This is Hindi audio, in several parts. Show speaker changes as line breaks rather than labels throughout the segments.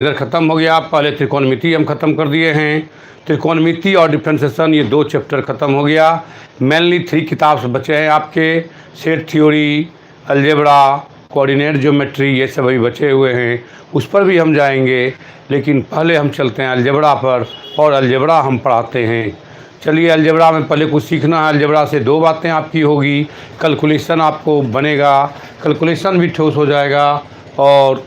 इधर ख़त्म हो गया। पहले त्रिकोणमिति हम ख़त्म कर दिए हैं। त्रिकोणमिति और डिफरेंशिएशन ये 2 चैप्टर ख़त्म हो गया। मेनली 3 किताब से बचे हैं आपके। Set theory, algebra, coordinate geometry, ये सब अभी बचे हुए हैं। उस पर भी हम जाएंगे, लेकिन पहले हम चलते हैं अलजेब्रा पर, और अलजेब्रा हम पढ़ाते हैं। चलिए, अलजेब्रा में पहले कुछ सीखना है। अलजेब्रा से 2 बातें आपकी होगी। कैलकुलेशन आपको बनेगा, कैलकुलेशन भी ठोस हो जाएगा, और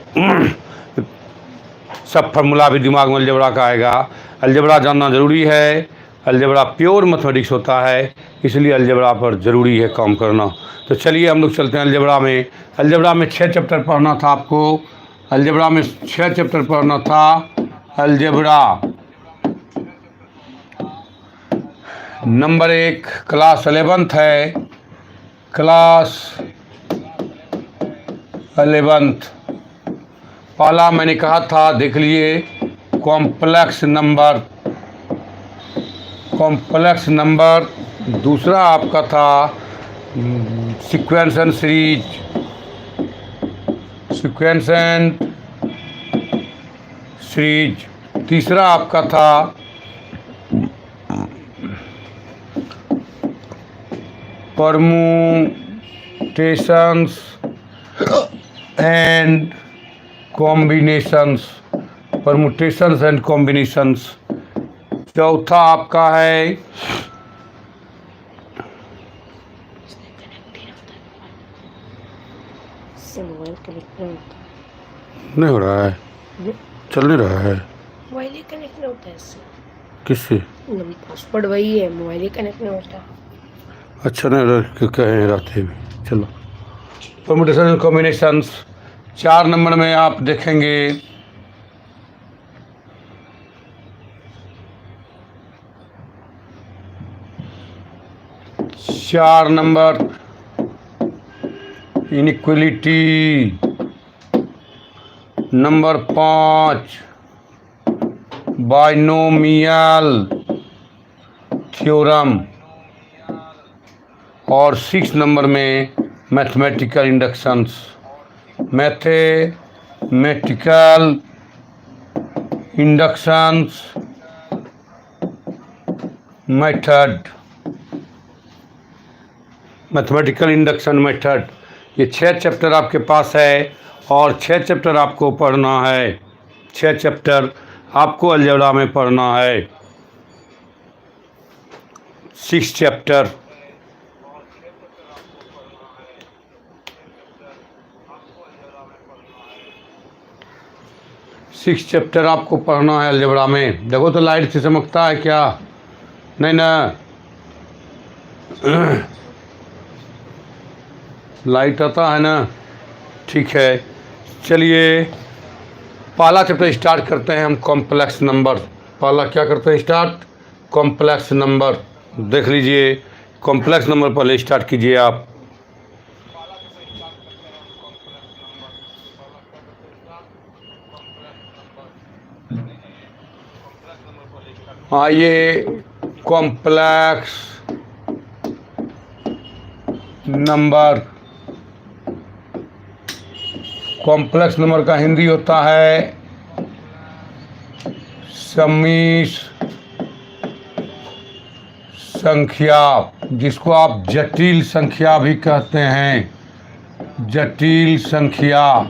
सब फार्मूला भी दिमाग में अलजेब्रा का आएगा। अलजेब्रा जानना ज़रूरी है। अलजेब्रा प्योर मैथमेटिक्स होता है, इसलिए अलजेब्रा पर ज़रूरी है काम करना। तो चलिए हम लोग चलते हैं अलजेब्रा में। अलजेब्रा में 6 चैप्टर पढ़ना था आपको। अलजेब्रा में 6 चैप्टर पढ़ना था। अलजेब्रा नंबर 1 क्लास 11th है। क्लास 11th पहला मैंने कहा था, देख लिए, कॉम्प्लेक्स नंबर। कॉम्प्लेक्स नंबर दूसरा आपका था sequence and series. Sequence and series तीसरा आपका था permutations and combinations. Permutations and combinations चौथा आपका है नहीं हो रहा है, चल नहीं रहा है।
मोबाइल कनेक्ट नहीं होता है इससे।
किससे?
पासवर्ड वही है, मोबाइल कनेक्ट नहीं होता।
अच्छा, नहीं कहे रहते भी। चलो, परमुटेशन एंड कॉम्बिनेशंस 4 नंबर में आप देखेंगे। चार number inequality. Number 5 binomial theorem. और 6 नंबर में mathematical inductions. Mathematical inductions method. Mathematical induction method, ये 6 चैप्टर आपके पास है, और 6 चैप्टर आपको पढ़ना है। 6 चैप्टर आपको अलजेब्रा में पढ़ना है। 6 चैप्टर। सिक्स चैप्टर आपको पढ़ना है अलजेब्रा में। देखो तो लाइट से चमकता है क्या? नहीं ना, लाइट आता है ना? ठीक है, चलिए पहला चैप्टर स्टार्ट करते हैं हम, कॉम्प्लेक्स नंबर। पहला क्या करते हैं स्टार्ट? Complex number. देख लीजिए, कॉम्प्लेक्स नंबर पहले स्टार्ट कीजिए आप। आइए, कॉम्प्लेक्स नंबर। कॉम्प्लेक्स नंबर का हिंदी होता है सम्मिश्र संख्या, जिसको आप जटिल संख्या भी कहते हैं। जटिल संख्या।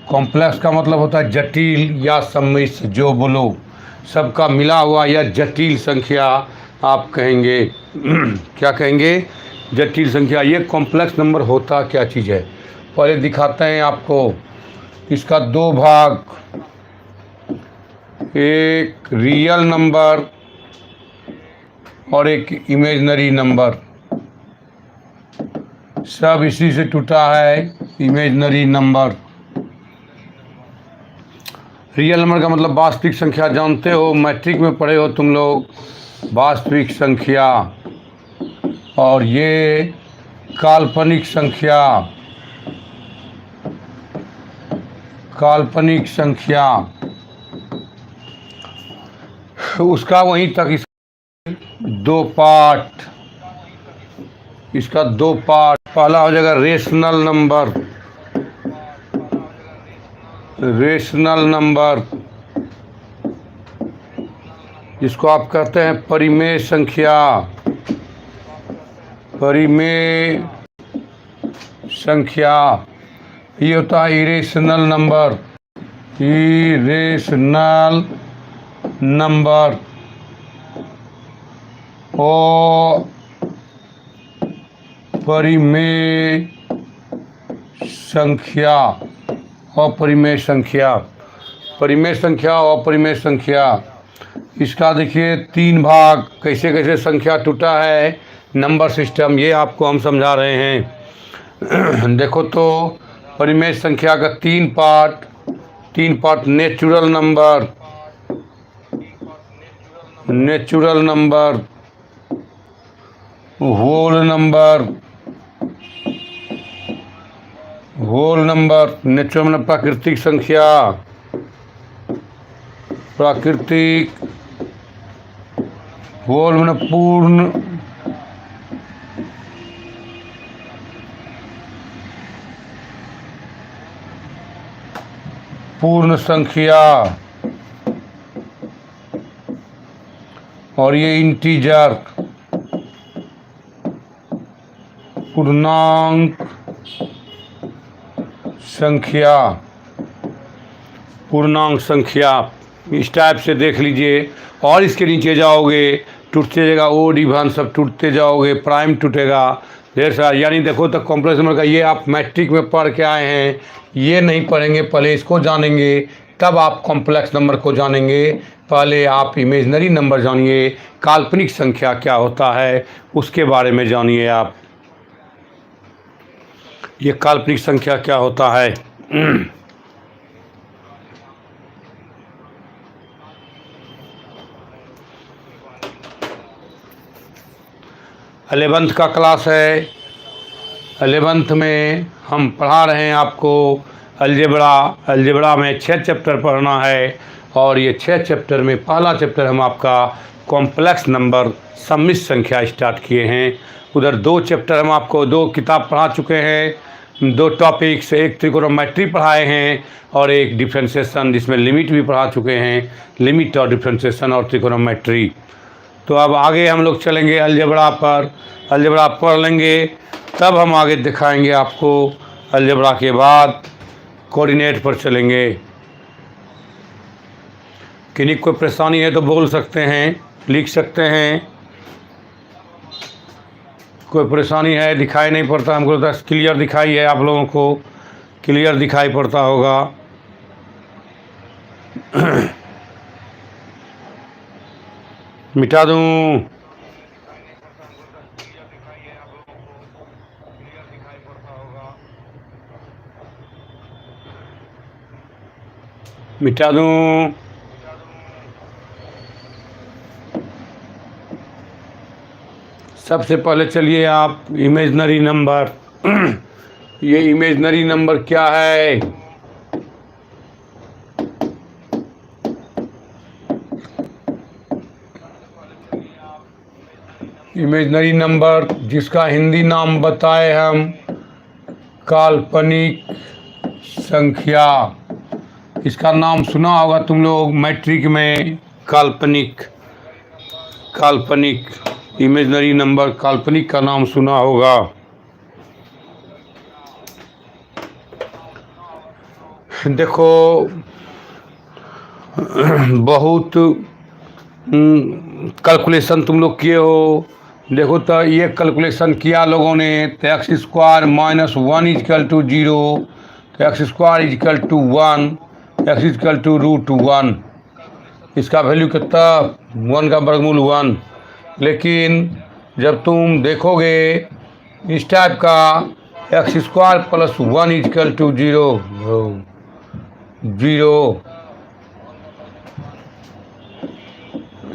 कॉम्प्लेक्स का मतलब होता है जटिल या सम्मिश्र, जो बोलो, सबका मिला हुआ या जटिल संख्या आप कहेंगे। क्या कहेंगे? जटिल संख्या। ये कॉम्प्लेक्स नंबर होता क्या चीज़ है, पहले दिखाते हैं आपको। इसका 2 भाग, एक रियल नंबर और एक इमेजिनरी नंबर। सब इसी से टूटा है, इमेजिनरी नंबर। रियल नंबर का मतलब वास्तविक संख्या, जानते हो, मैट्रिक में पढ़े हो तुम लोग, वास्तविक संख्या। और ये काल्पनिक संख्या। काल्पनिक संख्या उसका वहीं तक 2 पार्ट। इसका 2 पार्ट। पहला हो जाएगा रेशनल नंबर। रेशनल नंबर जिसको आप कहते हैं परिमेय संख्या। परिमेय संख्या ये होता है इरेशनल नंबर। इरेशनल नंबर और परिमेय संख्या। अपरिमेय संख्या, परिमेय संख्या और अपरिमेय संख्या। इसका देखिए 3 भाग, कैसे कैसे संख्या टूटा है, नंबर सिस्टम, ये आपको हम समझा रहे हैं। देखो तो परिमेय संख्या का 3 part natural number, natural number, whole number, whole number, natural मतलब प्राकृतिक संख्या, प्राकृतिक, होल मतलब पूर्ण, पूर्ण संख्या, और ये इंटीजर, पूर्णांक संख्या, पूर्णांक संख्या। इस टाइप से देख लीजिए। और इसके नीचे जाओगे टूटते जाएगा, ओड इवन सब टूटते जाओगे, प्राइम टूटेगा, ढेर सारा। यानी देखो तो कॉम्प्लेक्स नंबर का ये आप मैट्रिक में पढ़ के आए हैं, ये नहीं पढ़ेंगे, पहले इसको जानेंगे तब आप कॉम्प्लेक्स नंबर को जानेंगे। पहले आप इमेजनरी नंबर जानिए, काल्पनिक संख्या क्या होता है उसके बारे में जानिए आप। ये काल्पनिक संख्या क्या होता है। 11th का क्लास है। 11th में हम पढ़ा रहे हैं आपको अलजेब्रा। अलजेब्रा में 6 चैप्टर पढ़ना है और ये 6 चैप्टर में पहला चैप्टर हम आपका कॉम्प्लेक्स नंबर सम्मिश्र संख्या स्टार्ट किए हैं। उधर 2 चैप्टर हम आपको 2 किताब पढ़ा चुके हैं, 2 टॉपिक्स, एक त्रिकोणोमेट्री पढ़ाए हैं और एक डिफ्रेंशिएशन जिसमें लिमिट भी पढ़ा चुके हैं, लिमिट और डिफ्रेंशिएशन और त्रिकोणोमेट्री। तो अब आगे हम लोग चलेंगे अलजेब्रा पर। अलजेब्रा पढ़ लेंगे तब हम आगे दिखाएंगे आपको। अलजेब्रा के बाद कोऑर्डिनेट पर चलेंगे। किन्हीं कोई परेशानी है तो बोल सकते हैं, लिख सकते हैं। कोई परेशानी है, दिखाई नहीं पड़ता हमको, तो क्लियर दिखाई है, आप लोगों को क्लियर दिखाई पड़ता होगा। मिटा दूं? मिटा दूं? सबसे पहले चलिए आप इमेजनरी नंबर। ये इमेजनरी नंबर क्या है? इमेजनरी नंबर जिसका हिंदी नाम बताए हम काल्पनिक संख्या। इसका नाम सुना होगा तुम लोग मैट्रिक में, काल्पनिक। काल्पनिक इमेजनरी नंबर, काल्पनिक का नाम सुना होगा। देखो बहुत कैलकुलेशन तुम लोग किए हो। देखो तो ये कैलकुलेशन किया लोगों ने, तो x square minus 1 equal to 0, तो x square equal to 1, x equal to root 1। इसका वैल्यू कितना? 1 का वर्गमूल 1। लेकिन जब तुम देखोगे इस टाइप का x square plus 1 equal to 0, 0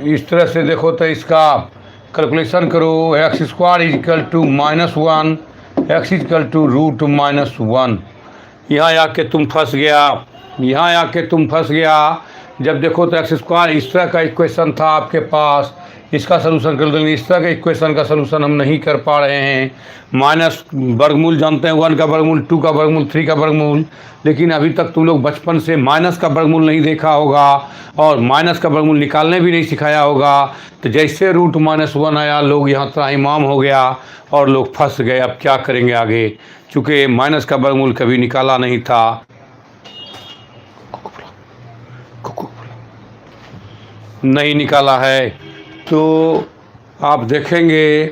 इस तरह से देखो तो इसका कैलकुलेशन करो। X square equal to -1, x equal to root -1। यहाँ आके तुम फंस गया, यहाँ आके तुम फंस गया। जब देखो तो एक्स स्क्वायर इस तरह का इक्वेशन था आपके पास, इसका सलूशन कर देंगे। इस तरह के इक्वेशन का सलूशन हम नहीं कर पा रहे हैं। माइनस वर्गमूल जानते हैं, 1 का वर्गमूल, 2 का वर्गमूल, 3 का वर्गमूल, लेकिन अभी तक तुम लोग बचपन से माइनस का वर्गमूल नहीं देखा होगा और माइनस का वर्गमूल निकालने भी नहीं सिखाया होगा। तो जैसे √-1 आया, लोग यहाँ त्राहिमाम हो गया और लोग फंस गए। अब क्या करेंगे आगे, चूँकि माइनस का वर्गमूल कभी निकाला नहीं था। नहीं निकाला है तो आप देखेंगे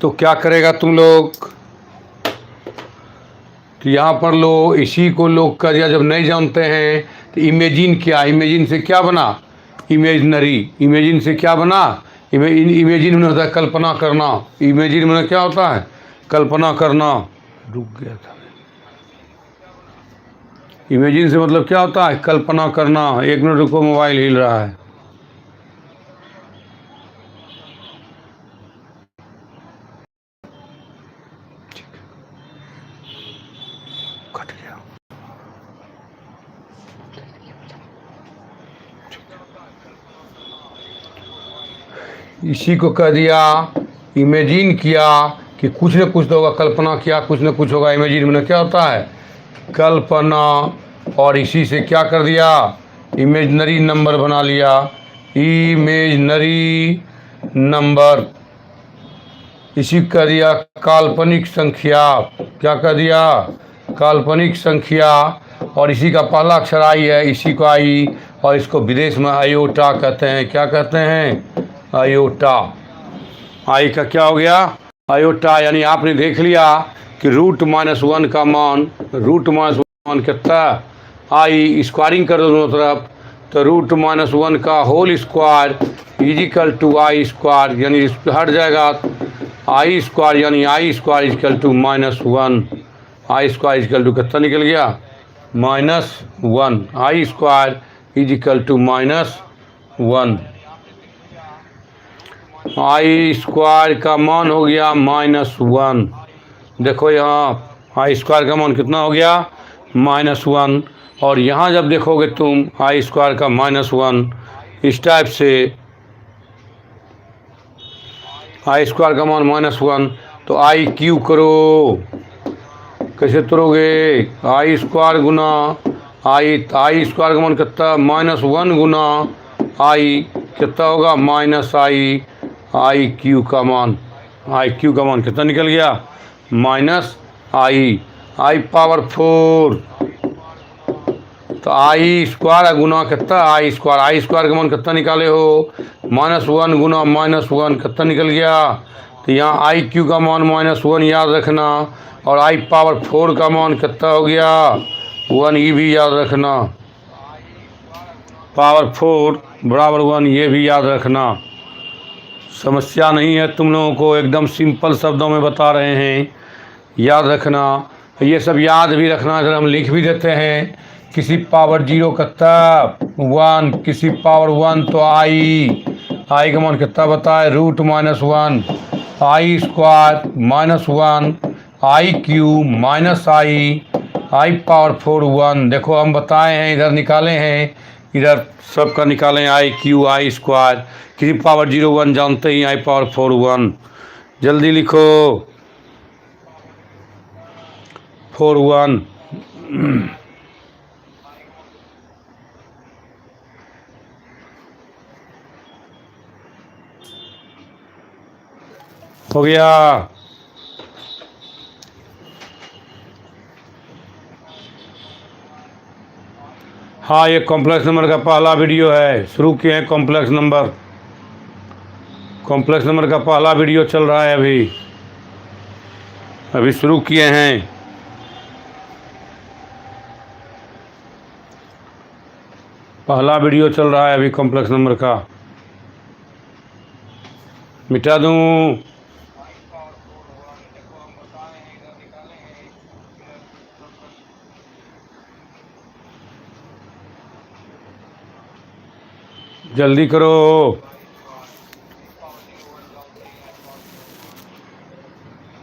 तो क्या करेगा तुम लोग। तो यहाँ पर लो, इसी को लोग कर दिया। जब नहीं जानते हैं तो इमेजिन क्या, इमेजिन से क्या बना, इमेजनरी। इमेजिन से क्या बना, इमेजिन में होता है कल्पना करना। इमेजिन में क्या होता है, कल्पना करना। रुक गया था। इमेजिन से मतलब क्या होता है, कल्पना करना। 1 मिनट रुको, मोबाइल हिल रहा है। कट गया। इसी को कह दिया, इमेजिन किया कि कुछ न कुछ तो होगा, कल्पना किया कुछ न कुछ होगा। इमेजिन में क्या होता है, कल्पना। और इसी से क्या कर दिया, इमेजनरी नंबर बना लिया। इमेजनरी नंबर, इसी कर दिया काल्पनिक संख्या। क्या कर दिया, काल्पनिक संख्या। और इसी का पहला अक्षर आई है, इसी को आई, और इसको विदेश में आयोटा कहते हैं। क्या कहते हैं, आयोटा। आई का क्या हो गया, आयोटा। यानी आपने देख लिया कि √-1 का मान, √-1 कितना, आई स्क्वायरिंग कर दो दोनों तरफ, तो √-1 का whole square equal to i square, यानी हट जाएगा आई स्क्वायर, यानी i square equal to -1। I square equal to कितना निकल गया, -1। I square equal to -1। I square का मान हो गया -1। देखो यहाँ आई स्क्वायर का मान कितना हो गया, -1। और यहाँ जब देखोगे तुम आई स्क्वायर का -1 इस टाइप से, आई स्क्वायर का मान -1, तो आई क्यू करो। कैसे करोगे, आई स्क्वायर गुना आई स्क्वायर का मान कितना, -1 गुना आई कितना होगा, -आई। आई क्यू का मान, आई क्यू का मान कितना निकल गया, आई पावर 4। तो आई स्क्वायर गुना कितना, आई स्क्वायर का मान कितना निकाले हो, -1 गुना -1 कितना निकल गया। तो यहाँ आई क्यू का मान -1 याद रखना, और आई पावर 4 का मान कितना हो गया, 1। ये भी याद रखना, पावर 4 बराबर 1, ये भी याद रखना। समस्या नहीं है तुम लोगों को, एकदम सिंपल शब्दों में बता रहे हैं, याद रखना। ये सब याद भी रखना। अगर हम लिख भी देते हैं, किसी पावर 0 कितना 1, किसी पावर 1 तो आई का मान कितना बताए, √-1, i square -1, i cube i power 4 1। देखो हम बताए हैं, इधर निकाले हैं, इधर सबका निकालें, आई क्यू आई स्क्वायर, किसी पावर 0 1 जानते ही, आई पावर 4 1। जल्दी लिखो, 4 1। हो गया। हाँ, ये कॉम्प्लेक्स नंबर का पहला वीडियो है, शुरू किए हैं कॉम्प्लेक्स नंबर का पहला वीडियो चल रहा है, अभी शुरू किए हैं। पहला वीडियो चल रहा है अभी कॉम्प्लेक्स नंबर का। मिटा दूँ, जल्दी करो।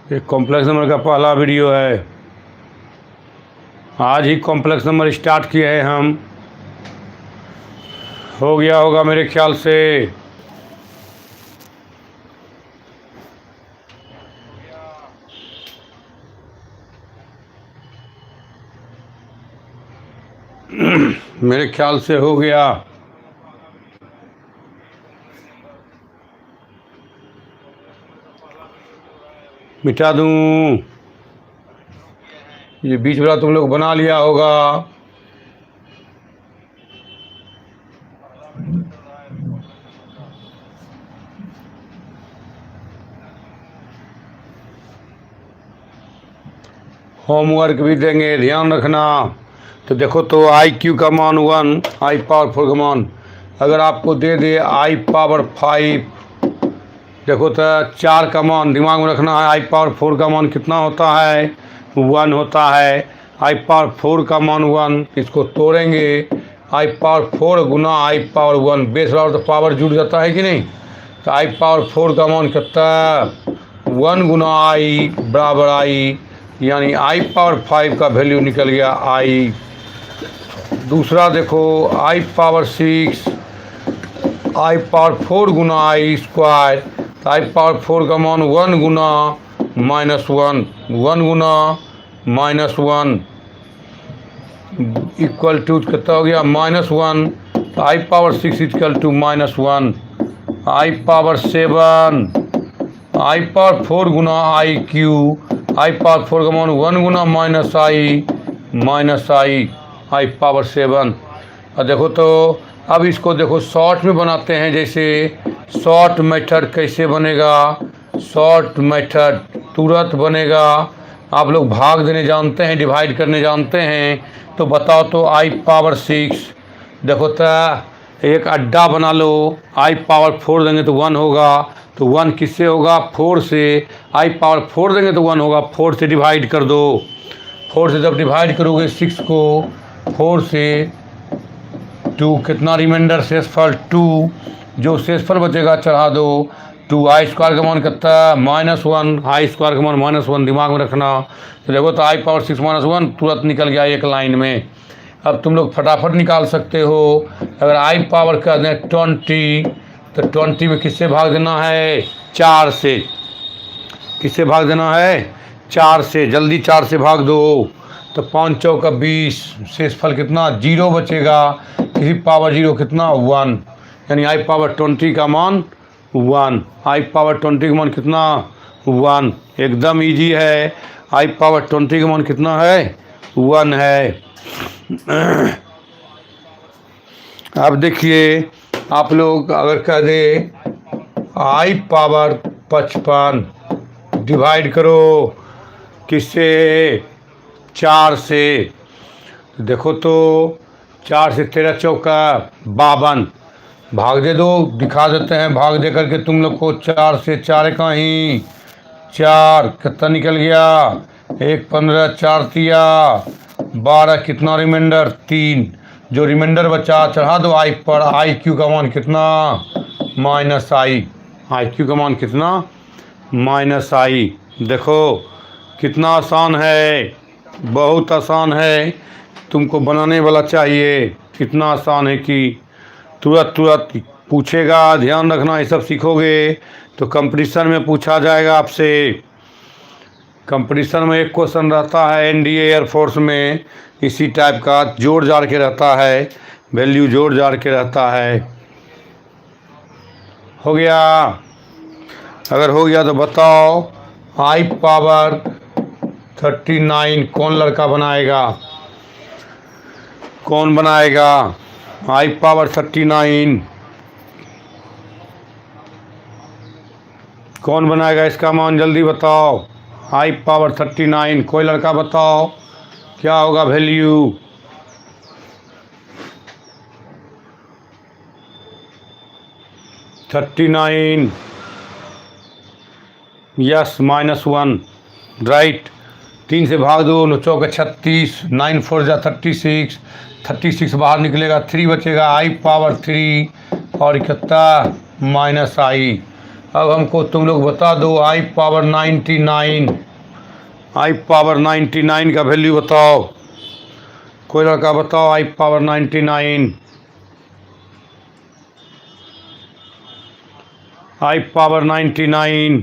एक कॉम्प्लेक्स नंबर का पहला वीडियो है। आज ही कॉम्प्लेक्स नंबर स्टार्ट किए हैं हम। हो गया होगा मेरे ख्याल से। मेरे ख्याल से हो गया। मिटा दूं? ये बीच वाला तुम लोग बना लिया होगा। होमवर्क भी देंगे, ध्यान रखना। तो देखो तो आई क्यू का मान 1, आई पावर 4 का मान अगर आपको दे दे आई पावर 5, देखो तो 4 का मान दिमाग में रखना है। आई पावर 4 का मान कितना होता है? 1 होता है। आई पावर 4 का मान 1, इसको तोड़ेंगे। आई पावर 4 गुना आई पावर 1, बेस और तो पावर जुड़ जाता है कि नहीं? तो आई पावर 4 का मान कितना? 1 गुना आई बराबर आई, यानी आई पावर 5 का वैल्यू निकल गया आई। दूसरा देखो आई पावर 6, आई पावर 4 गुना आई स्क्वायर, तो आई पावर 4 का मान 1 गुना -1, 1 गुना -1 इक्वल टू कितना हो गया? -1। तो i power 6 equal to -1। I power 7, i power 4 गुना आई क्यू, आई पावर 4 का मान 1 गुना -आई, आई पावर 7। और देखो तो अब इसको देखो शॉर्ट में बनाते हैं। जैसे शॉर्ट मेथड कैसे बनेगा? शॉर्ट मेथड तुरंत बनेगा। आप लोग भाग देने जानते हैं, डिवाइड करने जानते हैं, तो बताओ तो आई पावर 6, देखो तो एक अड्डा बना लो। आई पावर 4 देंगे तो 1 होगा, तो 1 किससे होगा? 4 से। आई पावर 4 देंगे तो 1 होगा, 4 से डिवाइड कर दो। 4 से जब डिवाइड करोगे 6 को 4 से, 2 कितना रिमाइंडर शेषफल 2, जो शेषफल बचेगा चढ़ा दो। 2 आई स्क्वायर का मान कितना? -1, आई स्क्वायर का मान -1 दिमाग में रखना। तो देखो तो आई पावर 6 -1 तुरंत निकल गया एक लाइन में। अब तुम लोग फटाफट निकाल सकते हो। अगर आई पावर का दें 20, तो 20 में किससे भाग देना है? 4 से। किससे भाग देना है? 4 से। जल्दी 4 से भाग दो। तो 5 चौका 20, शेषफल कितना? 0 बचेगा। किसी पावर 0 कितना? 1, यानी आई पावर 20 का मान 1। आई पावर 20 का मान कितना? 1। एकदम इजी है। आई पावर 20 का मान कितना है? 1 है। अब देखिए आप लोग अगर कह दे आई पावर 55 डिवाइड करो किससे? 4 से। देखो तो 4 से 13 चौका 52, भाग दे दो, दिखा देते हैं भाग दे करके तुम लोग को। 4 से 4 का ही 4 कितना निकल गया? 1 15 4 तिया 12, कितना रिमाइंडर? 3। जो रिमाइंडर बचा चढ़ा दो आई पर। आई क्यू का मान कितना? -आई। आई क्यू का मान कितना? -आई। देखो कितना आसान है, बहुत आसान है। तुमको बनाने वाला चाहिए। कितना आसान है कि तुरंत पूछेगा। ध्यान रखना, ये सब सीखोगे तो कंपटीशन में पूछा जाएगा आपसे। कंपटीशन में एक क्वेश्चन रहता है एनडीए एयरफोर्स में, इसी टाइप का जोड़ जाड़ के रहता है, वैल्यू जोड़ जाड़ के रहता है। हो गया? अगर हो गया तो बताओ आई पावर 39 कौन लड़का बनाएगा? कौन बनाएगा आई पावर 39? कौन बनाएगा इसका मान? जल्दी बताओ। आई पावर 39 कोई लड़का बताओ क्या होगा वैल्यू? -39, yes, -1, right. 3 से भाग दो, 9 चौके 36, 9 4 जा 36, 36 बाहर निकलेगा, 3 बचेगा। आई पावर 3 और कितना? -आई। अब हमको तुम लोग बता दो I पावर 99, I पावर 99 का वैल्यू बताओ। कोई लड़का बताओ I पावर 99, I पावर 99,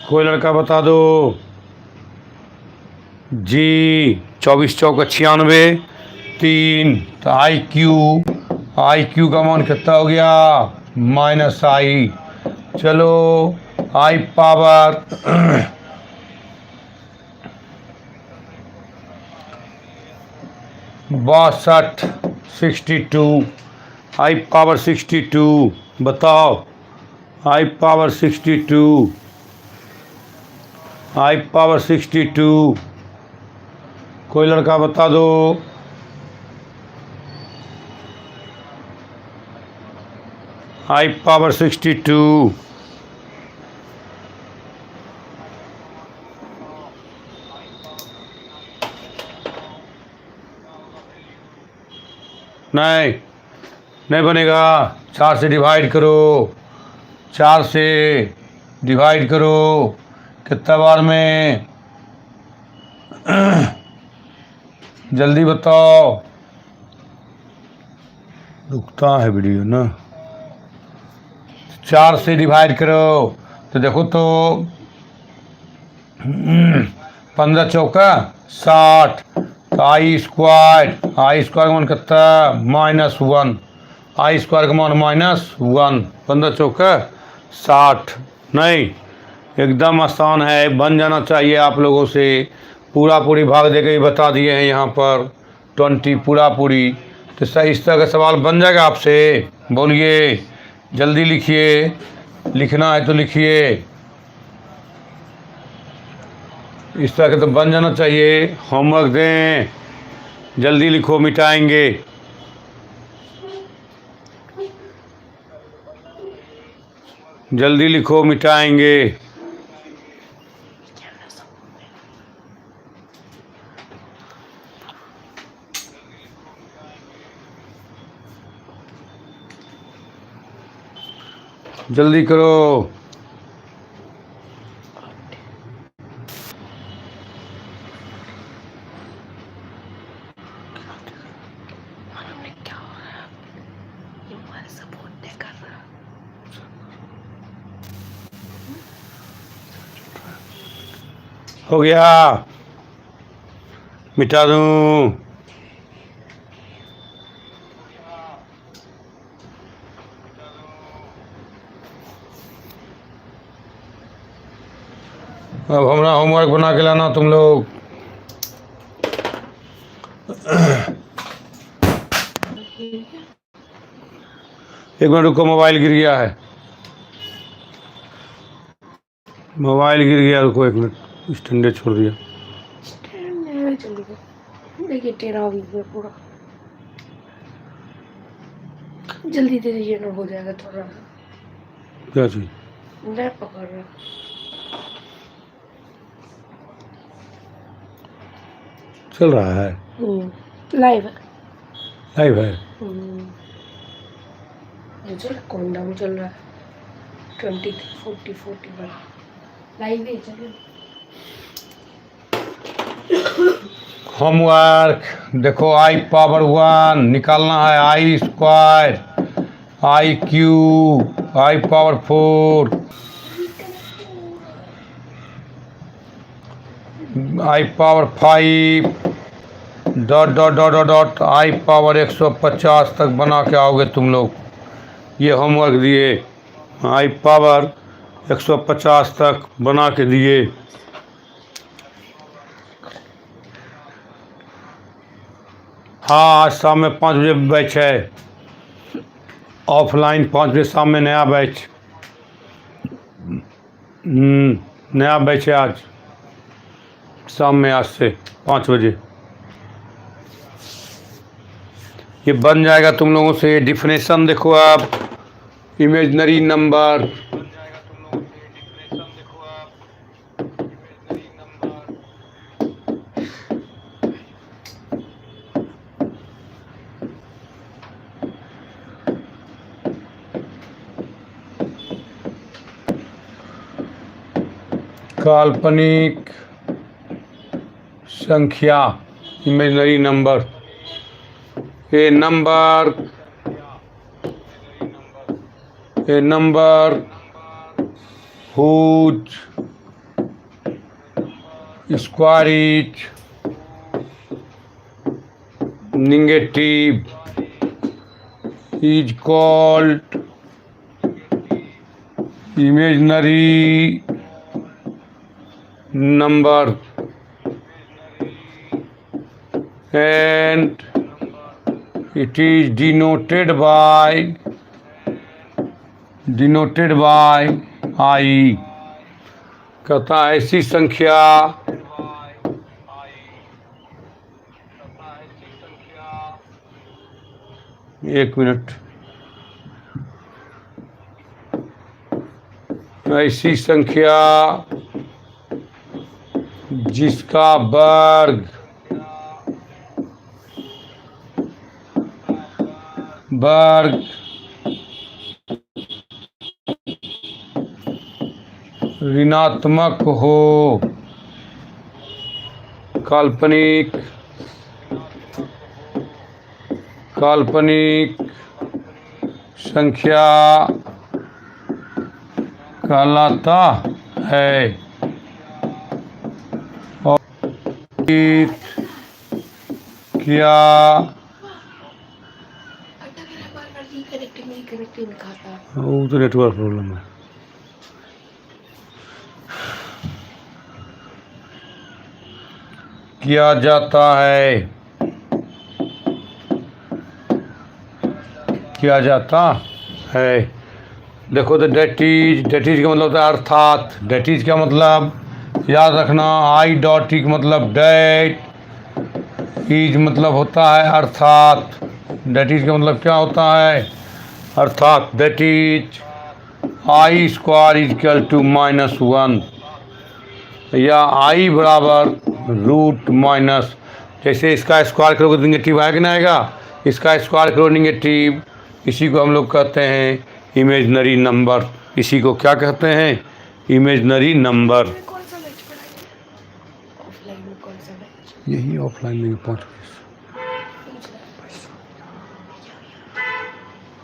कोई लड़का बता दो जी। 24 चौक 96, 3। तो आई क्यू का मान कितना हो गया -I। चलो I पावर 62, I पावर 62 बताओ। I पावर 62, I पावर 62, कोई लड़का बता दो। I पावर 62, नहीं बनेगा। 4 से डिवाइड करो, 4 से डिवाइड करो, कितना बार में? जल्दी बताओ, रुकता है वीडियो ना। 4 से डिवाइड करो तो देखो तो 15 चौका 60। तो I स्क्वायर का मान कितना -1, I स्क्वायर का मान -1। 15 चौका 60। नहीं, एकदम आसान है, बन जाना चाहिए आप लोगों से। पूरी भाग दे के ही बता दिए हैं यहाँ पर 20 पूरी। तो सही इस तरह का सवाल बन जाएगा आपसे। बोलिए, जल्दी लिखिए, लिखना है तो लिखिए। इस तरह के तो बन जाना चाहिए। होमवर्क दें, जल्दी लिखो, मिटाएंगे। जल्दी लिखो, मिटाएंगे। जल्दी करो। हो गया, मिटा दूं। अब हमारा होमवर्क बना के लाना तुम लोग। एक मिनट रुको, मोबाइल गिर गया है। मोबाइल गिर गया, रुको एक मिनट, स्टैंड छोड़ दिया।
देखिए तेरा भी पूरा जल्दी दे दीजिए ना, हो जाएगा थोड़ा।
क्या चीज?
मैं पकड़ रहा।
चल रहा है,
लाइव है।
लाइव है।
कौन डाउन चल रहा है 23, 40, 41 लाइव है। चलो
होमवर्क देखो, I पावर 1 निकालना है, I square, I Q, I power 4, I power 5, dot I power 150 तक बना के आओगे तुम लोग। ये होमवर्क दिए, I पावर 150 तक बना के दिए। हाँ, आज शाम में 5 बजे बैच है, ऑफलाइन 5 बजे शाम में नया बैच। नया बैच है आज शाम में, आज से 5 बजे। ये बन जाएगा तुम लोगों से। डिफिनेशन देखो आप, इमेजिनरी नंबर। काल्पनिक संख्या imaginary number, A number whose square is negative is called imaginary number, and it is denoted by I। कहता है ऐसी संख्या एक मिनट, ऐसी संख्या जिसका वर्ग ऋणात्मक हो, काल्पनिक संख्या कहलाता है। और क्या वो तो नेटवर्क प्रॉब्लम है। किया जाता है। देखो तो डेट इज का मतलब होता है अर्थात। डेट इज का मतलब याद रखना, आई डॉट टी का मतलब डेट, इज मतलब होता है अर्थात। डेट इज का मतलब क्या होता है? अर्थात। That is i square is equal to -1 या आई बराबर रूट माइनस, जैसे इसका स्क्वायर करोगे तो निगेटिव आएगा ना आएगा, इसका स्क्वायर करो निगेटिव, इसी को हम लोग कहते हैं इमेजनरी नंबर। इसी को क्या कहते हैं? Imaginary number. यही ऑफलाइन में पहुँच।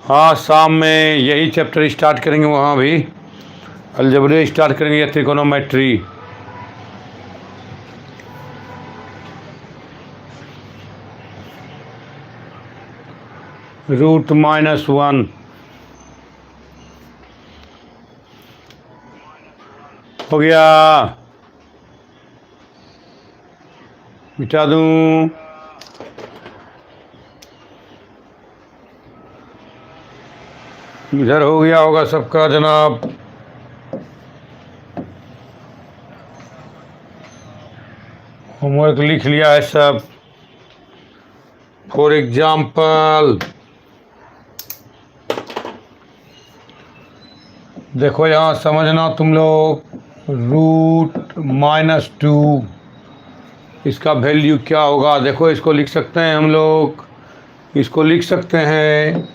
हाँ, शाम में यही चैप्टर स्टार्ट करेंगे, वहाँ भी अलजेब्रा स्टार्ट करेंगे या त्रिकोणोमेट्री। रूट -1 हो गया, मिटा दूं। इधर हो गया होगा सबका जनाब। होमवर्क लिख लिया है सब। फॉर एग्जाम्पल देखो यहाँ समझना तुम लोग, रूट -2 इसका वैल्यू क्या होगा? देखो इसको लिख सकते हैं हम लोग, इसको लिख सकते हैं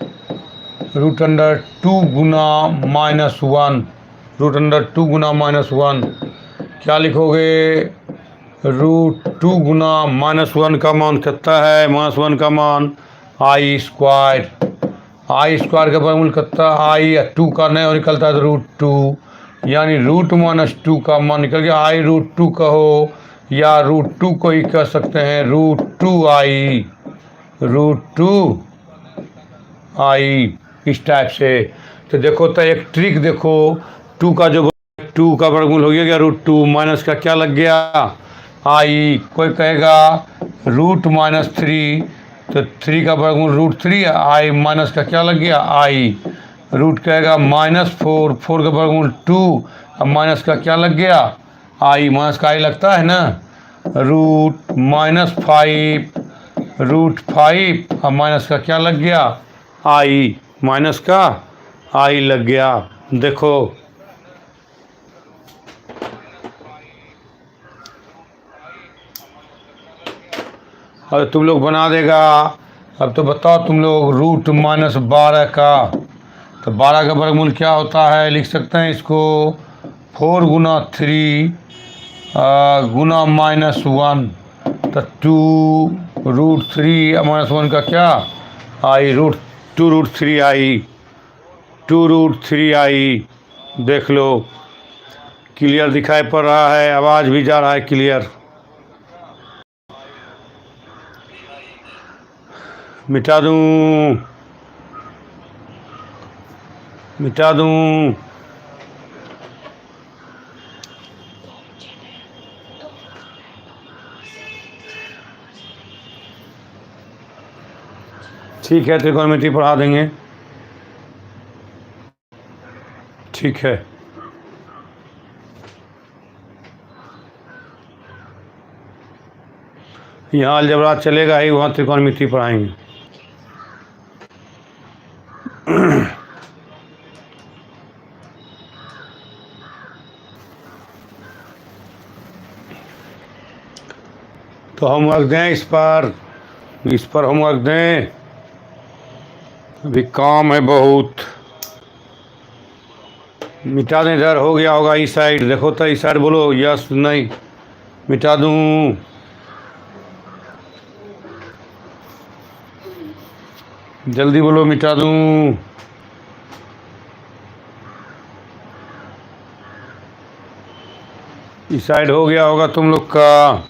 √2 गुना -1। √2 गुना -1 क्या लिखोगे? √2 गुना -1 का मान कितना है? -1 का मान आई स्क्वायर। आई स्क्वायर का वर्गमूल कितना? आई या 2 का नहीं और निकलता है तो √2, यानी √-2 का मान निकल गया। आई √2 कहो या √2 को ही कह सकते हैं √2i, √2i इस टाइप से। तो देखो तो एक ट्रिक देखो, 2 का वर्गमूल हो गया √2, माइनस का क्या लग गया? आई। कोई कहेगा √-3, तो 3 का वर्गमूल √3, आई माइनस का क्या लग गया? आई। रूट कहेगा -4 का वर्गमूल 2, अब माइनस का क्या लग गया? आई। माइनस का आई लगता है ना, √5 अब माइनस का क्या लग गया? आई। माइनस का आई लग गया। देखो अब तुम लोग बना देगा। अब तो बताओ तुम लोग, √-12 का, तो 12 का वर्गमूल क्या होता है? लिख सकते हैं इसको 4 गुना 3 गुना -1 तो 2√3 -1 का क्या आई √2√3 आई 2√3 देख लो क्लियर दिखाई पड़ रहा है, आवाज़ भी जा रहा है क्लियर। मिटा दूँ मिटा दूँ ठीक है, त्रिकोणमिति पढ़ा देंगे, ठीक है। यहाँ अलजेब्रा चलेगा ही, वहाँ त्रिकोणमिति पढ़ाएंगे। तो होमवर्क दें इस पर होमवर्क दें, अभी काम है बहुत। मिटा दें, इधर हो गया होगा इस साइड, देखो तो इस साइड बोलो यस नहीं। मिटा दूँ, जल्दी बोलो मिटा दूँ। इस साइड हो गया होगा तुम लोग का।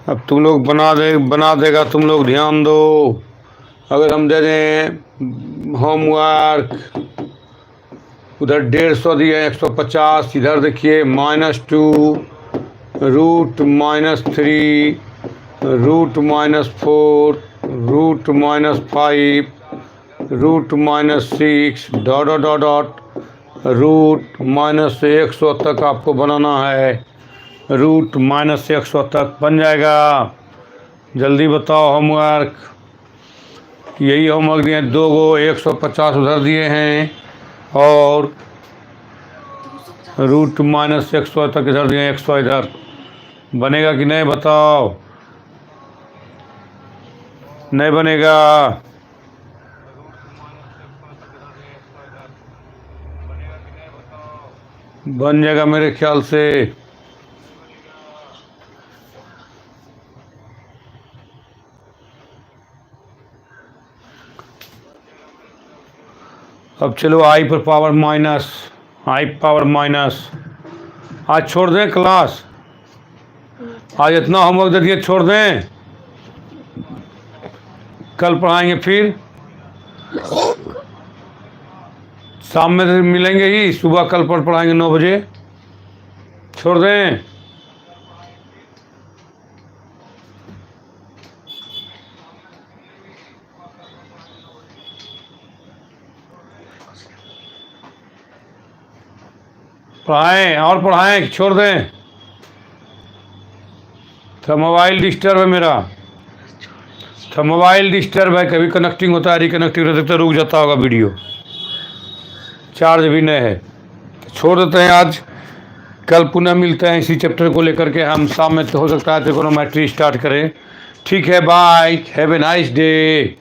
अब तुम लोग बना देगा, तुम लोग ध्यान दो। अगर हम दे दें होमवर्क, उधर 150 दिए, 150, इधर देखिए -2 √-3 √-4 √-5 √-6 √-100 तक आपको बनाना है। √-100 तक बन जाएगा। जल्दी बताओ होमवर्क। यही होमवर्क दिए, 2 गो 150 उधर दिए हैं और √-100 तक इधर दिए, 100 इधर। बनेगा कि नहीं बताओ? नहीं बनेगा? बन जाएगा मेरे ख्याल से। अब चलो I पर power minus, I power minus. आज छोड़ दें क्लास, आज इतना होमवर्क दे दिए, छोड़ दें, कल पढ़ाएंगे फिर। शाम में तो मिलेंगे ही, सुबह कल पर पढ़ाएंगे 9 बजे। छोड़ दें? पढ़ाएं और पढ़ाएं, छोड़ दें? तो मोबाइल डिस्टर्ब है मेरा, तो मोबाइल डिस्टर्ब है, कभी कनेक्टिंग होता है, रिकनेक्टिंग होता है तो रुक जाता होगा वीडियो, चार्ज भी नहीं है। छोड़ देते हैं आज, कल पुनः मिलते हैं इसी चैप्टर को लेकर के। हम शाम में तो हो सकता है त्रिकोणोमेट्री स्टार्ट करें। ठीक है, bye, have a nice day.